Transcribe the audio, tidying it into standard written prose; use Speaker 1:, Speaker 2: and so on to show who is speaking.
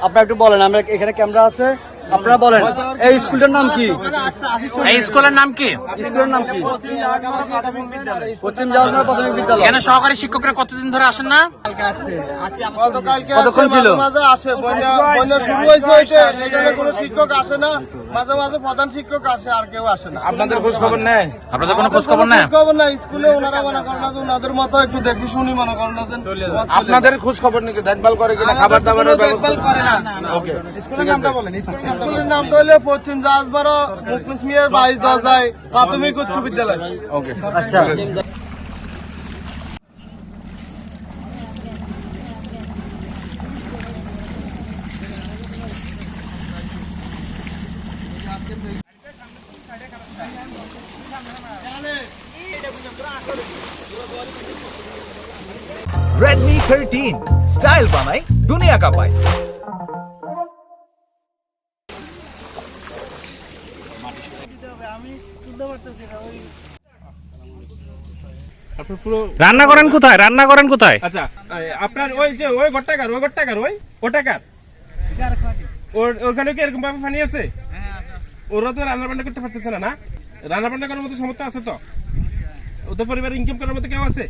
Speaker 1: আপনারা একটু বলেন, আমরা এখানে ক্যামেরা আছে, আপনারা বলেন এই স্কুলটার নাম কি?
Speaker 2: এই স্কুলের নাম কি?
Speaker 1: স্কুলের নাম কি? পশ্চিম জাহাজমারা প্রাথমিক বিদ্যালয়।
Speaker 2: এখানে সহকারী শিক্ষকরা কতদিন ধরে আসেন না?
Speaker 1: কতক্ষণ ছিল?
Speaker 3: মাঝে আসে, বন্যা শুরু হয়েছে, সেখানে কোনো শিক্ষক আসে না, মাঝে মাঝে প্রধান শিক্ষক আসে, আর কেউ আসে না।
Speaker 4: আপনাদের খোঁজ খবর নেয়?
Speaker 2: আপনাদের কোনো খোঁজ খবর নেই?
Speaker 3: খবর নাই, স্কুলে ওনারা মনে করেন না যে ওনাদের মতো একটু দেখি শুনি মনে করেন না যে
Speaker 4: আপনাদের খোঁজ খবর নাকি দেখভাল করে কিনা, খাবার দাবারের ব্যবস্থা
Speaker 3: দেখভাল করে না।
Speaker 4: ওকে,
Speaker 3: স্কুলের নামটা বলেন। স্কুলের নামটা হলো পশ্চিম জাহাজমারা মুখলিস মিয়ার 22 প্রাথমিক উচ্চ বিদ্যালয়।
Speaker 4: ওকে,
Speaker 1: আচ্ছা,
Speaker 5: Redmi 13 স্টাইল বানাই দুনিয়া কাঁপায়।
Speaker 6: রান্না করেন কোথায়? রান্না করেন কোথায়?
Speaker 7: আচ্ছা, আপনার ওই যে ওই ঘরটাকার ওটাকার ওখানে কি এরকম ভাবে পানি আছে? ওরা তো রান্না বান্না করতে পারতেছে না, না রান্না বান্না করার মতো সমর্থ আছে তো? ওদের পরিবারের ইনকাম করার মতো কেউ আছে?